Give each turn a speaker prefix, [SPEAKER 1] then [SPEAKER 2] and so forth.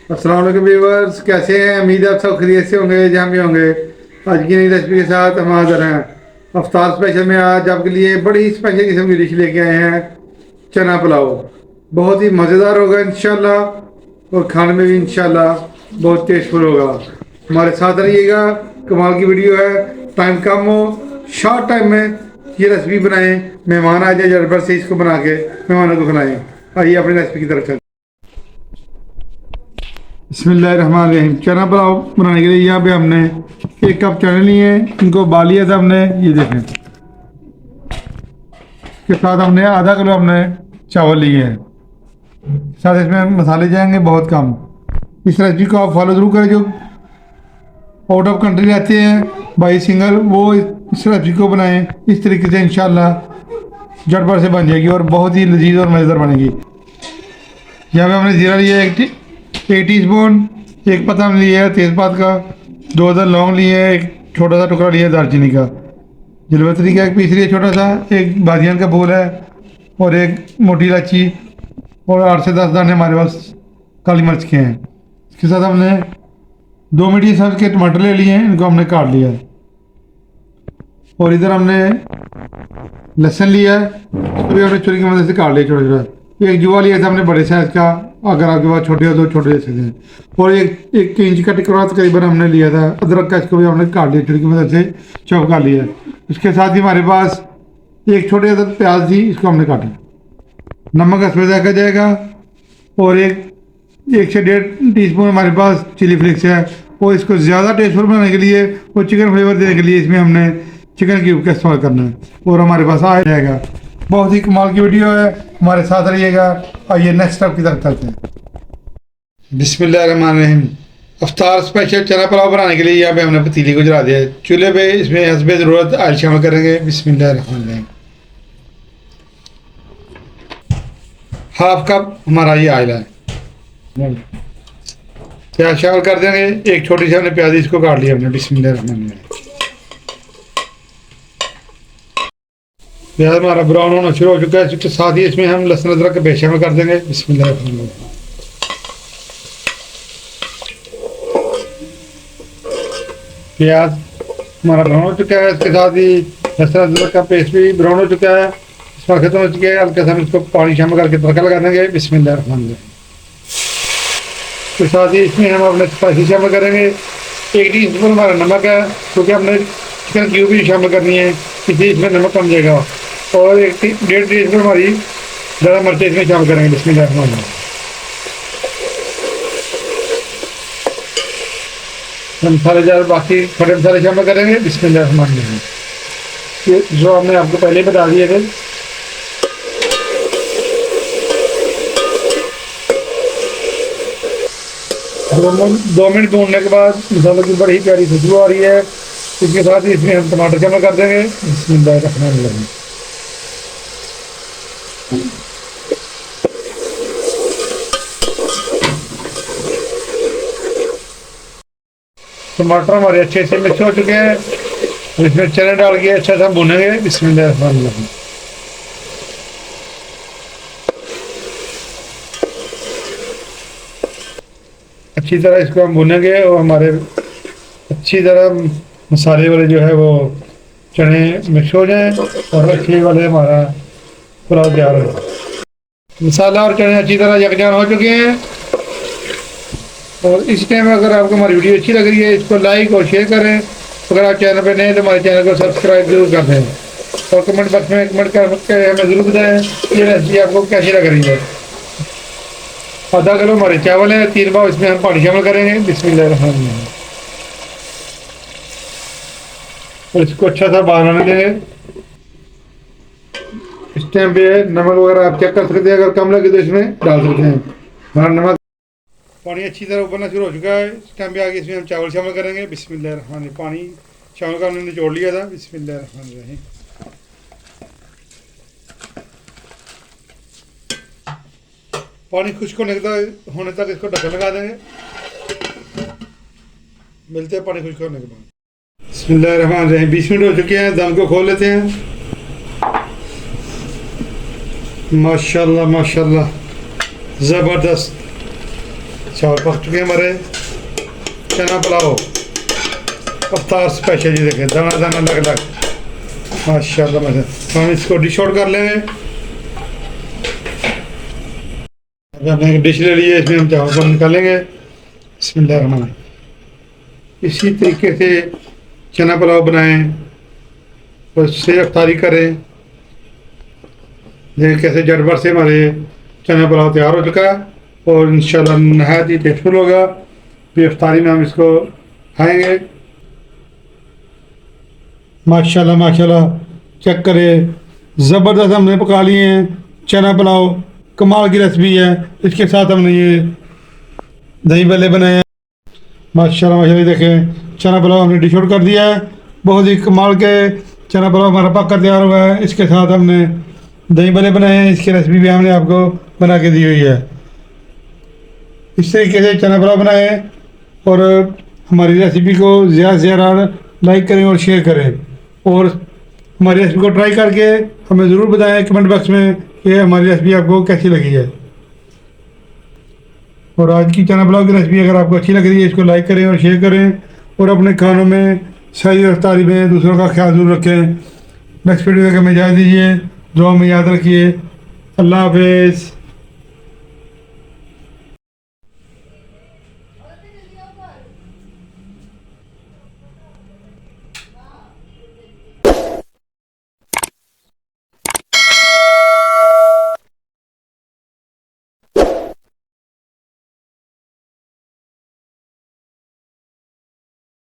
[SPEAKER 1] अस्सलाम वालेकुम व्यूअर्स, कैसे हैं? उम्मीद है आप सब खैरियत से होंगे, जहाँ भी होंगे। आज की नई रेसिपी के साथ हम हाजिर हैं। अफ्तार स्पेशल में आज आपके लिए बड़ी स्पेशल किस्म की डिश लेके आए हैं, चना पुलाव। बहुत ही मज़ेदार होगा इंशाल्लाह, और खाने में भी इंशाल्लाह बहुत टेस्टफुल होगा। हमारे साथ रहिएगा, कमाल की वीडियो है। टाइम कम हो, शॉर्ट टाइम में ये रेसिपी बनाएं, मेहमान आ जाए झटपट से इसको बना के मेहमानों को खिलाएं। आइए अपनी रेसिपी की तरफ चलते। बिस्मिल्लाहिर्रहमानिर्रहीम। चना पुलाव बनाने के लिए यहाँ पे हमने 1 कप चने लिए हैं, इनको उबाल लिया था हमने। ये देखें, इसके साथ हमने आधा किलो हमने चावल लिए हैं। साथ इसमें मसाले जाएंगे बहुत कम। इस रेसिपी को आप फॉलो ज़रूर करें। जो आउट ऑफ कंट्री रहते हैं भाई सिंगल, वो इस रेसिपी को बनाएं इस तरीके से, इंशाल्लाह झटपट से बन जाएगी और बहुत ही लजीज और मज़ेदार बनेगी। यहाँ पे हमने जीरा लिया 1 टीस्पून, 1 पत्ता हमने लिया है तेज़पात का, 2 अदर लौंग लिए हैं, 1 छोटा सा टुकड़ा लिया है दालचीनी का, जलपत्री का 1 पीस लिया छोटा सा, 1 बादियान का फूल है और 1 मोटी इलायची, और 8 से 10 दाने हमारे पास काली मिर्च के हैं। इसके साथ हमने 2 मीडियम साइज के टमाटर ले लिए हैं, इनको हमने काट लिया है। और इधर हमने लहसुन लिया है, इसको भी हमने छुरी की मदद से काट लिया छोटा छोटा। 1 जुआ लिया था हमने बड़े साइज़ का, अगर आपके पास छोटे हो तो छोटे ले सकते हैं। और एक इंच का टुकड़ा तकरीबन हमने लिया था अदरक का, इसको भी हमने काट लिया छुरी की मदद से, चॉप कर लिया। इसके साथ ही हमारे पास 1 छोटे अदर प्याज थी, इसको हमने काटा। नमक इसमें देखा जाएगा, और 1 से 1.5 टीस्पून हमारे पास चिली फ्लेक्स है। और इसको ज़्यादा टेस्टफुल बनाने के लिए और चिकन फ्लेवर देने के लिए इसमें हमने चिकन क्यूब का इस्तेमाल करना है, और हमारे पास आ जाएगा। बहुत ही कमाल की वीडियो है, हमारे साथ रहिएगा। आइए नेक्स्ट स्टेप की तरफ चलते हैं। बिस्मिल्लाहिर्रहमानिर्रहीम। अफ्तार स्पेशल चना पुलाव बनाने के लिए यहाँ पे हमने पतीली को जला दिया है चूल्हे पे। इसमें हस्बे ज़रूरत ऑयल शामिल करेंगे। बिस्मिल्लाहिर्रहमानिर्रहीम। 1/2 कप हमारा ये ऑयल है। प्याज शामिल कर देंगे, 1 छोटी सी हमने प्याज इसको काट लिया हमने। बिस्मिल्लाहिर्रहमानिर्रहीम। प्याज हमारा ब्राउन होना शुरू हो चुका है। इसके साथ ही इसमें हम लहसुन अदरक का पेस्ट शामिल कर देंगे। बिस्मिल्लाहिर्रहमानिर्रहीम। प्याज हमारा ब्राउन हो चुका है, इसके साथ ही लहसुन अदरक का पेस्ट भी ब्राउन हो चुका है। इसमें खत्म हो चुके हैं, हल्का सा हम इसको पानी शामिल करके तड़का लगा देंगे। बिस्मिल्लाहिर्रहमानिर्रहीम। इसके साथ ही इसमें हम अपने स्पाइसी शामिल करेंगे। 1 टीस्पून हमारा नमक है, क्योंकि हमने चिकन क्यूब भी शामिल करनी है, इसलिए इसमें नमक कम जाएगा। और 1.5 टीस्पून हमारी ज़्यादा मिर्च इसमें शामिल करेंगे। बिस्मिल्लाहिर्रहमानिर्रहीम। मसाले ज़्यादा बाकी खड़े मसाले शामिल करेंगे। बिस्मिल्लाहिर्रहमानिर्रहीम। ये जो हमने आपको पहले बता दिए थे। दो मिनट भूनने के बाद मसालों की बड़ी प्यारी खुशबू आ रही है। इसके साथ ही इसमें हम टमाटर शामिल कर देंगे। बिस्मिल्लाहिर्रहमानिर्रहीम। टमाटर हमारे अच्छे से मिक्स हो चुके हैं, इसमें चने डाल के अच्छा सा भूनेंगे। बिस्मिल्लाहिर्रहमानिर्रहीम। अच्छी तरह इसको हम भूनेंगे, और हमारे अच्छी तरह मसाले वाले जो है वो चने मिक्स हो जाएं, और अच्छे वाले हमारा पुलाव तैयार हो जाए। मसाला और चने अच्छी तरह यकजान हो चुके हैं। और इस टाइम अगर आपको हमारी वीडियो अच्छी लग रही है, इसको लाइक और शेयर करें। अगर आप चैनल पर नए हैं तो हमारे चैनल को सब्सक्राइब जरूर कर दें, और कमेंट बॉक्स में कमेंट करके हमें ज़रूर बताएं ये रेसिपी आपको कैसी लग रही है। आधा किलो हमारे चावल है, 3 पाव इसमें हम पानी शामिल करेंगे। बिस्मिल्लाहिर्रहमानिर्रहीम। और इसको अच्छा सा बनाने देंगे। इस टाइम पे नमक वगैरह आप चेक कर सकते हैं, अगर कम लगे तो इसमें डाल सकते हैं। हमारा नमक पानी अच्छी तरह उबलना शुरू हो चुका है। इस टाइम पे आगे इसमें हम चावल शामिल करेंगे। बिस्मिल्लाहिर्रहमानिर्रहीम। पानी चावल का हमने निचोड़ लिया था। बिस्मिल्लाहिर्रहमानिर्रहीम। पानी खुश्क होने तक इसको ढक्कन लगा देंगे। मिलते हैं पानी खुश्क होने के बाद। बिस्मिल्लाहिर्रहमानिर्रहीम। 20 मिनट हो चुके हैं, दम को खोल लेते हैं। माशाल्लाह माशाल्लाह, ज़बरदस्त। चावल पक चुके हैं हमारे। चना पुलाव अवतार स्पेशल, जी देखें दाना दाना अलग अलग माशाल्लाह माशाल्लाह। हम इसको डिश आउट कर लेंगे। अभी हमने एक डिश ले ली है, इसमें हम चावल को निकालेंगे। बिस्मिल्लाहिर्रहमानिर्रहीम। इसी तरीके से चना पुलाव बनाएं और उससे अफ्तारी करें। देखें कैसे झटपट से हमारे चना पुलाव तैयार हो चुका है और इंशाल्लाह नहायत ही टेस्टफुल होगा। फिर अफ्तारी में हम इसको खाएंगे। माशाल्लाह माशाल्लाह, चेक करें ज़बरदस्त हमने पका लिए हैं चना पुलाव। कमाल की रेसिपी है। इसके साथ हमने ये दही भल्ले बनाए हैं। माशाल्लाह माशाल्लाह, देखें चना पुलाव हमने डिश आउट कर दिया है। बहुत ही कमाल के चना पुलाव हमारा पक कर तैयार हुआ है। इसके साथ हमने दही भल्ले बनाए हैं। इसकी रेसिपी भी हमने आपको बना के दी हुई है। इस तरीके से चना पुलाव बनाएं और हमारी रेसिपी को ज़्यादा से ज़्यादा लाइक करें और शेयर करें। और हमारी रेसिपी को ट्राई करके हमें ज़रूर बताएं कमेंट बॉक्स में कि हमारी रेसिपी आपको कैसी लगी है। और आज की चना पुलाव की रेसिपी अगर आपको अच्छी लग रही है, इसको लाइक करें और शेयर करें और अपने खानों में सही रफ्तारी में दूसरों का ख्याल जरूर रखें। नेक्स्ट वीडियो तक हमें इजाज़त दीजिए। दुआ में याद रखिए। अल्लाह हाफिज़।